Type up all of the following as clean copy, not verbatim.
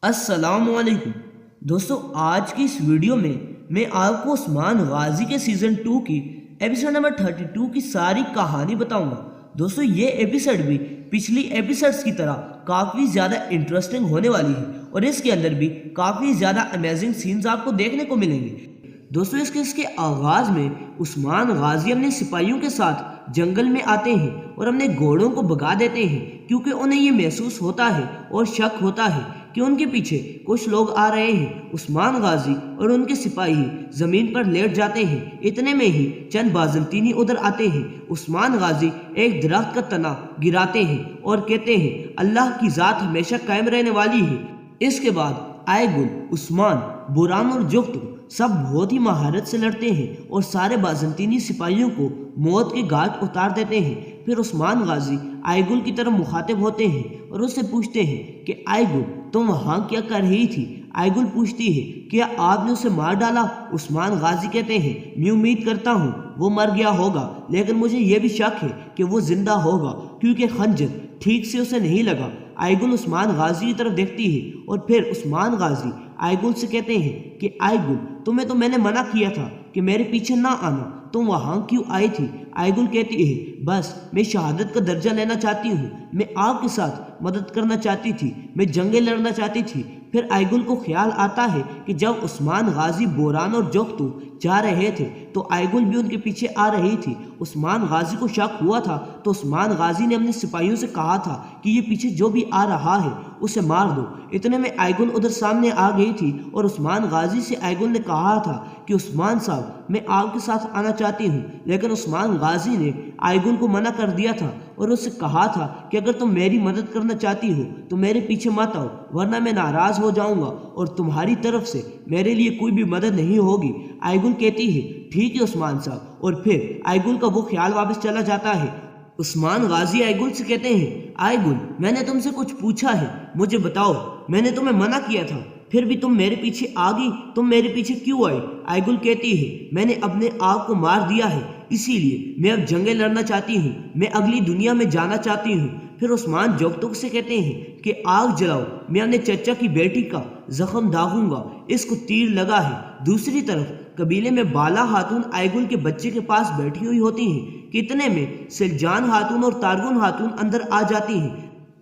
السلام علیکم دوستو، آج کی اس ویڈیو میں آپ کو عثمان غازی کے سیزن 2 کی ایپیسوڈ نمبر 32 کی ساری کہانی بتاؤں گا۔ دوستو، یہ ایپیسوڈ بھی پچھلی ایپیسوڈز کی طرح کافی زیادہ انٹرسٹنگ ہونے والی ہے اور اس کے اندر بھی کافی زیادہ امیزنگ سینز آپ کو دیکھنے کو ملیں گے۔ دوستو، اس کے آغاز میں عثمان غازی اپنے سپاہیوں کے ساتھ جنگل میں آتے ہیں اور اپنے گھوڑوں کو بھگا دیتے ہیں، کیونکہ انہیں یہ محسوس ہوتا ہے اور شک ہوتا ہے کہ ان کے پیچھے کچھ لوگ آ رہے ہیں۔ عثمان غازی اور ان کے سپاہی زمین پر لیٹ جاتے ہیں۔ اتنے میں ہی چند بازنطینی ادھر آتے ہیں۔ عثمان غازی ایک درخت کا تنا گراتے ہیں اور کہتے ہیں، اللہ کی ذات ہمیشہ قائم رہنے والی ہے۔ اس کے بعد آئے گل، عثمان، بوران اور جغتو سب بہت ہی مہارت سے لڑتے ہیں اور سارے بازنطینی سپاہیوں کو موت کے گھاٹ اتار دیتے ہیں۔ پھر عثمان غازی آئے گل کی طرف مخاطب ہوتے ہیں اور اس سے پوچھتے ہیں کہ آئے گل، تم وہاں کیا کر رہی تھی؟ آئے گل پوچھتی ہے، کیا آپ نے اسے مار ڈالا؟ عثمان غازی کہتے ہیں، میں امید کرتا ہوں وہ مر گیا ہوگا، لیکن مجھے یہ بھی شک ہے کہ وہ زندہ ہوگا، کیونکہ خنجر ٹھیک سے اسے نہیں لگا۔ آئے گل عثمان غازی کی طرف دیکھتی ہے اور پھر عثمان غازی آئے گل سے کہتے ہیں کہ آئے گل، تمہیں تو میں نے منع کیا تھا کہ میرے پیچھے نہ آنا، تم وہاں کیوں آئی تھی؟ آئے گل کہتی ہے، بس میں شہادت کا درجہ لینا چاہتی ہوں، میں آپ کے ساتھ مدد کرنا چاہتی تھی، میں جنگیں لڑنا چاہتی تھی۔ پھر آئے گل کو خیال آتا ہے کہ جب عثمان غازی بوران اور جغتو جا رہے تھے تو آئے گل بھی ان کے پیچھے آ رہی تھی۔ عثمان غازی کو شک ہوا تھا تو عثمان غازی نے اپنے سپاہیوں سے کہا تھا کہ یہ پیچھے جو بھی آ رہا ہے اسے مار دو۔ اتنے میں آئے گل ادھر سامنے آ گئی تھی اور عثمان غازی سے آئے گل نے کہا تھا کہ عثمان صاحب، میں آپ کے ساتھ آنا چاہتی ہوں، لیکن عثمان غازی نے آئے گل کو منع کر دیا تھا اور اس سے کہا تھا کہ اگر تم میری مدد کرنا چاہتی ہو تو میرے پیچھے مت آؤ، ورنہ میں ناراض ہو جاؤں گا اور تمہاری طرف سے میرے لیے کوئی بھی مدد نہیں ہوگی۔ آئے گل کہتی ہے، ٹھیک ہے عثمان صاحب، اور پھر آئے گل کا وہ خیال واپس چلا جاتا ہے۔ عثمان غازی آئے گل سے کہتے ہیں، آئے گل، میں نے تم سے کچھ پوچھا ہے، مجھے بتاؤ، میں نے تمہیں منع کیا تھا، پھر بھی تم میرے پیچھے آ گئی، تم میرے پیچھے کیوں آئی؟ آئے گل کہتی ہے، میں نے اپنے آپ کو مار دیا ہے، اسی لیے میں اب جنگیں لڑنا چاہتی ہوں، میں اگلی دنیا میں جانا چاہتی ہوں۔ پھر عثمان جغتو سے کہتے ہیں کہ آگ جلاؤ، میں اپنے چچا کی بیٹی کا زخم داغوں گا، اس کو تیر لگا ہے۔ دوسری طرف قبیلے میں بالا خاتون آئے گل کے بچے کے پاس بیٹھی ہوئی ہوتی ہیں۔ کتنے میں سلجان خاتون اور تارگن خاتون اندر آ جاتی ہیں۔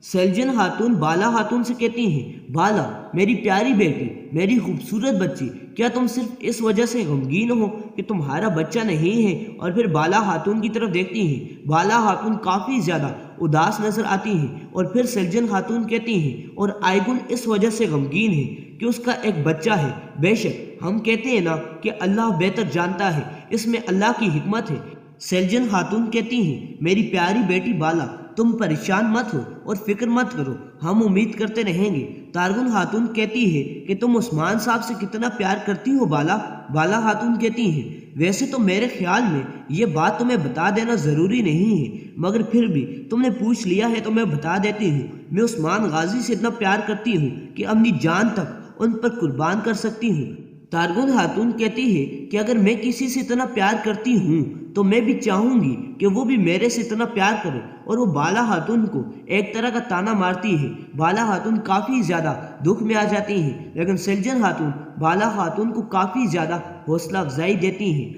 سلجن خاتون بالا خاتون سے کہتی ہیں، بالا، میری پیاری بیٹی، میری خوبصورت بچی، کیا تم صرف اس وجہ سے غمگین ہو کہ تمہارا بچہ نہیں ہے؟ اور پھر بالا خاتون کی طرف دیکھتی ہیں۔ بالا خاتون کافی زیادہ اداس نظر آتی ہیں اور پھر سلجن خاتون کہتی ہیں، اور آئے گل اس وجہ سے غمگین ہے کہ اس کا ایک بچہ ہے۔ بے شک ہم کہتے ہیں نا کہ اللہ بہتر جانتا ہے، اس میں اللہ کی حکمت ہے۔ سلجن خاتون کہتی ہیں، میری پیاری بیٹی بالا، تم پریشان مت ہو اور فکر مت کرو، ہم امید کرتے رہیں گے۔ تارگن خاتون کہتی ہے کہ تم عثمان صاحب سے کتنا پیار کرتی ہو بالا؟ بالا خاتون کہتی ہیں، ویسے تو میرے خیال میں یہ بات تمہیں بتا دینا ضروری نہیں ہے، مگر پھر بھی تم نے پوچھ لیا ہے تو میں بتا دیتی ہوں، میں عثمان غازی سے اتنا پیار کرتی ہوں کہ اپنی جان تک ان پر قربان کر سکتی ہوں۔ تارگن خاتون کہتی ہے کہ اگر میں کسی سے اتنا پیار کرتی ہوں تو میں بھی چاہوں گی کہ وہ بھی میرے سے اتنا پیار کرے، اور وہ بالا خاتون کو ایک طرح کا تانا مارتی ہے۔ بالا خاتون کافی زیادہ دکھ میں آ جاتی ہیں، لیکن سلجن خاتون بالا خاتون کو کافی زیادہ حوصلہ افزائی دیتی ہیں۔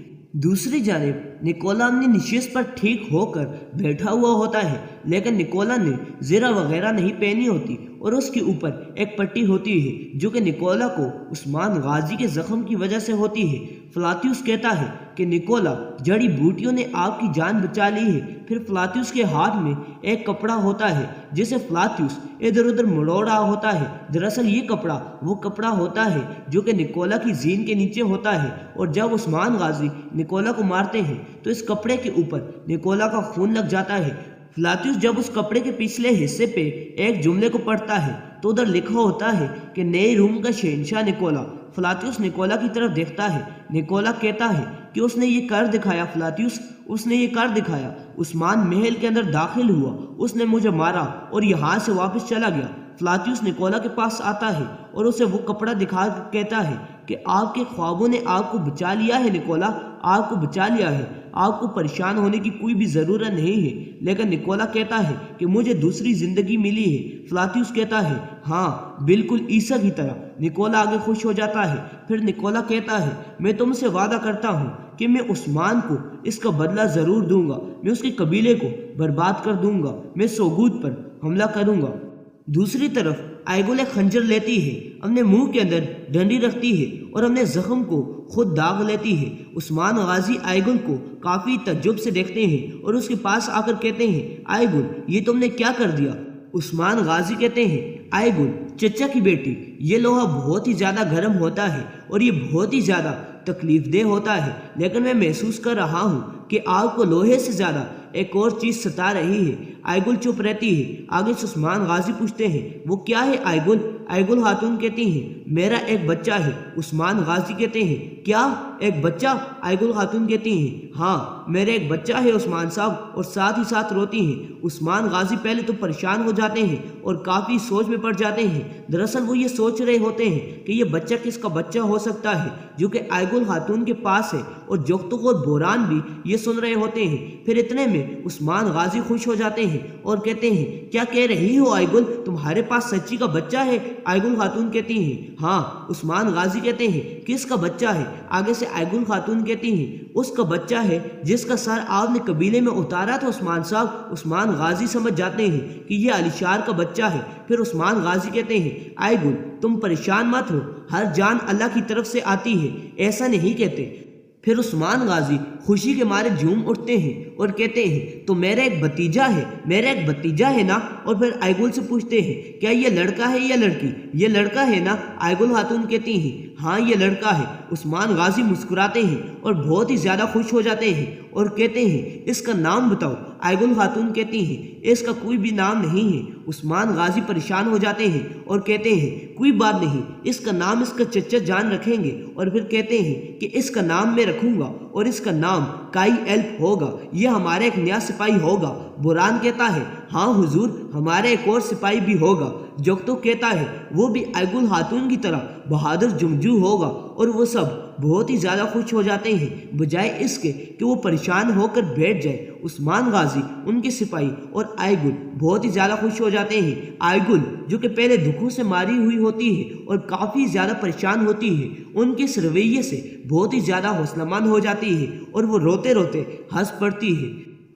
دوسری جانب نکولا اپنی نشست پر ٹھیک ہو کر بیٹھا ہوا ہوتا ہے، لیکن نکولا نے زرہ وغیرہ نہیں پہنی ہوتی اور اس کے اوپر ایک پٹی ہوتی ہے جو کہ نکولا کو عثمان غازی کے زخم کی وجہ سے ہوتی ہے۔ فلاتیوس کہتا ہے کہ نکولا، جڑی بوٹیوں نے آپ کی جان بچا لی ہے۔ پھر فلاتیوس کے ہاتھ میں ایک کپڑا ہوتا ہے جسے فلاتیوس ادھر ادھر مڑوڑ رہا ہوتا ہے۔ دراصل یہ کپڑا وہ کپڑا ہوتا ہے جو کہ نکولا کی زین کے نیچے ہوتا ہے، اور جب عثمان غازی نکولا کو مارتے ہیں تو اس کپڑے کے اوپر نکولا کا خون لگ جاتا ہے۔ فلاتیوس جب اس کپڑے کے پچھلے حصے پہ ایک جملے کو پڑھتا ہے تو ادھر لکھا ہوتا ہے کہ نئے روم کا شہنشاہ نکولا۔ فلاتیوس نکولا کی طرف دیکھتا ہے۔ نکولا کہتا ہے کہ اس نے یہ کر دکھایا فلاتیوس، اس نے یہ کر دکھایا۔ عثمان محل کے اندر داخل ہوا، اس نے مجھے مارا اور یہاں سے واپس چلا گیا۔ فلاتیوس نکولا کے پاس آتا ہے اور اسے وہ کپڑا دکھا کر کہتا ہے کہ آپ کے خوابوں نے آپ کو بچا لیا ہے نکولا، آپ کو بچا لیا ہے، آپ کو پریشان ہونے کی کوئی بھی ضرورت نہیں ہے۔ لیکن نکولا کہتا ہے کہ مجھے دوسری زندگی ملی ہے۔ فلاتیوس کہتا ہے ہاں بالکل عیسیٰ کی طرح۔ نکولا آگے خوش ہو جاتا ہے۔ پھر نکولا کہتا ہے میں تم سے وعدہ کرتا ہوں کہ میں عثمان کو اس کا بدلہ ضرور دوں گا، میں اس کے قبیلے کو برباد کر دوں گا، میں سوگوت پر حملہ کروں گا۔ دوسری طرف آئیگل ایک خنجر لیتی ہے، اپنے منہ کے اندر ڈنڈی رکھتی ہے اور اپنے زخم کو خود داغ لیتی ہے۔ عثمان غازی آئیگل کو کافی تعجب سے دیکھتے ہیں اور اس کے پاس آ کر کہتے ہیں آئیگل یہ تم نے کیا کر دیا؟ عثمان غازی کہتے ہیں آئیگل چچا کی بیٹی، یہ لوہا بہت ہی زیادہ گرم ہوتا ہے اور یہ بہت ہی زیادہ تکلیف دہ ہوتا ہے، لیکن میں محسوس کر رہا ہوں کہ آپ کو لوہے سے زیادہ ایک اور چیز ستا رہی ہے۔ آئیگل چپ رہتی ہے۔ آگے سے عثمان غازی پوچھتے ہیں وہ کیا ہے آئیگل؟ آئیگل خاتون کہتی ہیں میرا ایک بچہ ہے۔ عثمان غازی کہتے ہیں کیا ایک بچہ؟ آئیگل خاتون کہتی ہیں ہاں میرا ایک بچہ ہے عثمان صاحب، اور ساتھ ہی ساتھ روتی ہیں۔ عثمان غازی پہلے تو پریشان ہو جاتے ہیں اور کافی سوچ میں پڑ جاتے ہیں۔ دراصل وہ یہ سوچ رہے ہوتے ہیں کہ یہ بچہ کس کا بچہ ہو سکتا ہے جو کہ آئیگل خاتون کے پاس ہے، اور جوگتو اور بوران بھی یہ سن رہے ہوتے ہیں۔ پھر اتنے میں عثمان غازی خوش ہو جاتے ہیں اور کہتے ہیں کیا کہہ رہی ہو آئیگل، تمہارے پاس سچی کا بچہ ہے؟ آئیگل خاتون کہتی ہیں ہاں۔ عثمان غازی کہتے ہیں کس کا بچہ ہے؟ آگے سے آئیگل خاتون کہتی ہیں اس کا بچہ ہے جس کا سر آپ نے قبیلے میں اتارا تھا عثمان صاحب۔ عثمان غازی سمجھ جاتے ہیں کہ یہ علی شار کا بچہ ہے۔ پھر عثمان غازی کہتے ہیں آئیگل تم پریشان مت ہو، ہر جان اللہ کی طرف سے آتی ہے، ایسا نہیں کہتے۔ پھر عثمان غازی خوشی کے مارے جھوم اٹھتے ہیں اور کہتے ہیں تو میرا ایک بھتیجا ہے، میرا ایک بھتیجا ہے نا؟ اور پھر آئیگل سے پوچھتے ہیں کیا یہ لڑکا ہے یا لڑکی؟ یہ لڑکا ہے نا؟ آئیگل خاتون کہتی ہیں ہاں یہ لڑکا ہے۔ عثمان غازی مسکراتے ہیں اور بہت ہی زیادہ خوش ہو جاتے ہیں اور کہتے ہیں اس کا نام بتاؤ۔ آئیگل خاتون کہتی ہیں اس کا کوئی بھی نام نہیں ہے۔ عثمان غازی پریشان ہو جاتے ہیں اور کہتے ہیں کوئی بات نہیں، اس کا نام اس کا چچا جان رکھیں گے۔ اور پھر کہتے ہیں کہ اس کا نام میں رکھوں گا اور اس کا نام کائی ایلف ہوگا، یہ ہمارا ایک نیا سپاہی ہوگا۔ بوران کہتا ہے ہاں حضور ہمارا ایک اور سپاہی بھی ہوگا۔ جوگتو کہتا ہے وہ بھی آئیگل خاتون کی طرح بہادر جنگجو ہوگا، اور وہ سب بہت ہی زیادہ خوش ہو جاتے ہیں بجائے اس کے کہ وہ پریشان ہو کر بیٹھ جائے۔ عثمان غازی، ان کے سپاہی اور آئیگل بہت ہی زیادہ خوش ہو جاتے ہیں۔ آئیگل جو کہ پہلے دکھوں سے ماری ہوئی ہوتی ہے اور کافی زیادہ پریشان ہوتی ہے، ان کے اس رویے سے بہت ہی زیادہ حوصلہ مند ہو جاتی ہے اور وہ روتے روتے ہنس پڑتی ہے۔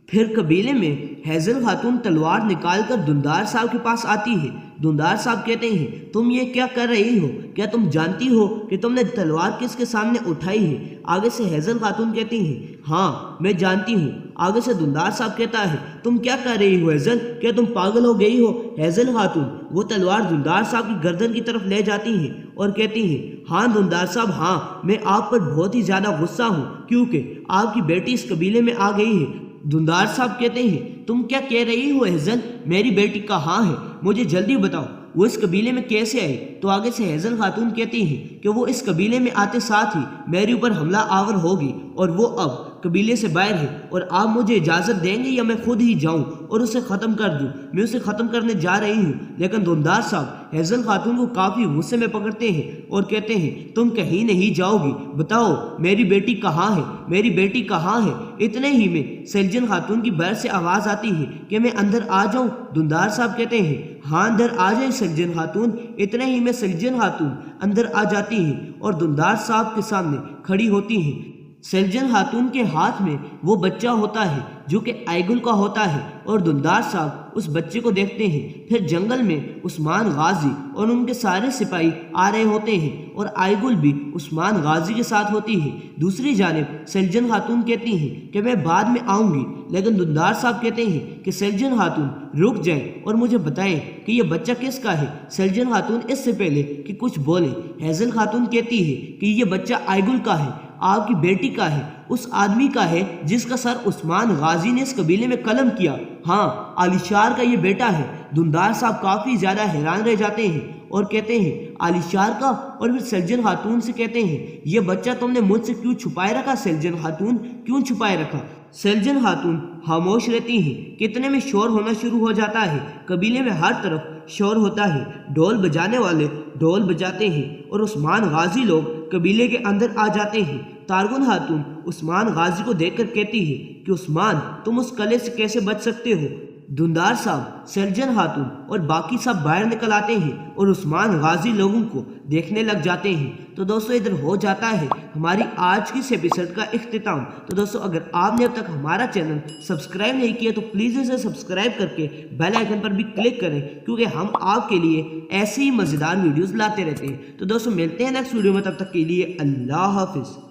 پھر قبیلے میں ہیزل خاتون تلوار نکال کر دھندار صاحب کے پاس آتی ہے۔ دھندار صاحب کہتے ہیں تم یہ کیا کر رہی ہو؟ کیا تم جانتی ہو کہ تم نے تلوار کس کے سامنے اٹھائی ہے؟ آگے سے ہیزل خاتون کہتی ہیں ہاں میں جانتی ہوں۔ آگے سے دھندار صاحب کہتا ہے تم کیا کر رہی ہو ہیزل؟ کیا تم پاگل ہو گئی ہو؟ ہیزل خاتون وہ تلوار دھندار صاحب کی گردن کی طرف لے جاتی ہیں اور کہتی ہیں ہاں دھندار صاحب ہاں، میں آپ پر بہت ہی زیادہ غصہ ہوں کیونکہ آپ کی بیٹی اس قبیلے میں آ گئی ہے۔ دھندار صاحب کہتے ہیں تم کیا کہہ رہی ہو ہیزل؟ میری بیٹی کہاں ہے؟ مجھے جلدی بتاؤ، وہ اس قبیلے میں کیسے آئی؟ تو آگے سے ہیزل خاتون کہتی ہیں کہ وہ اس قبیلے میں آتے ساتھ ہی میرے اوپر حملہ آور ہوگی، اور وہ اب قبیلے سے باہر ہے، اور آپ مجھے اجازت دیں گے یا میں خود ہی جاؤں اور اسے ختم کر دوں؟ میں اسے ختم کرنے جا رہی ہوں۔ لیکن دھندار صاحب ہیزل خاتون کو کافی غصے میں پکڑتے ہیں اور کہتے ہیں تم کہیں نہیں جاؤ گی، بتاؤ میری بیٹی کہاں ہے؟ میری بیٹی کہاں ہے؟ اتنے ہی میں سلجن خاتون کی بہر سے آواز آتی ہے کہ میں اندر آ جاؤں؟ دھندار صاحب کہتے ہیں ہاں اندر آ جائیں سلجن خاتون۔ اتنے ہی میں سلجن خاتون اندر آ جاتی ہیں اور دھندار صاحب کے سامنے کھڑی ہوتی ہیں۔ سلجن خاتون کے ہاتھ میں وہ بچہ ہوتا ہے جو کہ آئیگل کا ہوتا ہے، اور دھندار صاحب اس بچے کو دیکھتے ہیں۔ پھر جنگل میں عثمان غازی اور ان کے سارے سپاہی آ رہے ہوتے ہیں اور آئیگل بھی عثمان غازی کے ساتھ ہوتی ہے۔ دوسری جانب سلجن خاتون کہتی ہیں کہ میں بعد میں آؤں گی، لیکن دھندار صاحب کہتے ہیں کہ سلجن خاتون رک جائیں اور مجھے بتائیں کہ یہ بچہ کس کا ہے۔ سلجن خاتون اس سے پہلے کہ کچھ بولے ہیزل خاتون کہتی ہے کہ یہ بچہ آئیگل کا ہے، آپ کی بیٹی کا ہے، اس آدمی کا ہے جس کا سر عثمان غازی نے اس قبیلے میں قلم کیا۔ ہاں علی شار کا یہ بیٹا ہے۔ دھندار صاحب کافی زیادہ حیران رہ جاتے ہیں اور کہتے ہیں علی شار کا؟ اور پھر سلجن خاتون سے کہتے ہیں یہ بچہ تم نے مجھ سے کیوں چھپائے رکھا سلجن خاتون؟ کیوں چھپائے رکھا؟ سلجن خاتون خاموش رہتی ہیں۔ کتنے میں شور ہونا شروع ہو جاتا ہے۔ قبیلے میں ہر طرف شور ہوتا ہے، ڈھول بجانے والے ڈھول بجاتے ہیں اور عثمان غازی لوگ قبیلے کے اندر آ جاتے ہیں۔ تارگن خاتون عثمان غازی کو دیکھ کر کہتی ہے کہ عثمان تم اس قلعے سے کیسے بچ سکتے ہو۔ دھندار صاحب، سرجن خاتون اور باقی سب باہر نکل آتے ہیں اور عثمان غازی لوگوں کو دیکھنے لگ جاتے ہیں۔ تو دوستو ادھر ہو جاتا ہے ہماری آج کی اس ایپیسوڈ کا اختتام۔ تو دوستو اگر آپ نے اب تک ہمارا چینل سبسکرائب نہیں کیا تو پلیز اسے سبسکرائب کر کے بیل آئیکن پر بھی کلک کریں، کیونکہ ہم آپ کے لیے ایسی ہی مزیدار ویڈیوز لاتے رہتے ہیں۔ تو دوستو ملتے ہیں نیکسٹ ویڈیو میں، تب تک کے لیے اللہ حافظ۔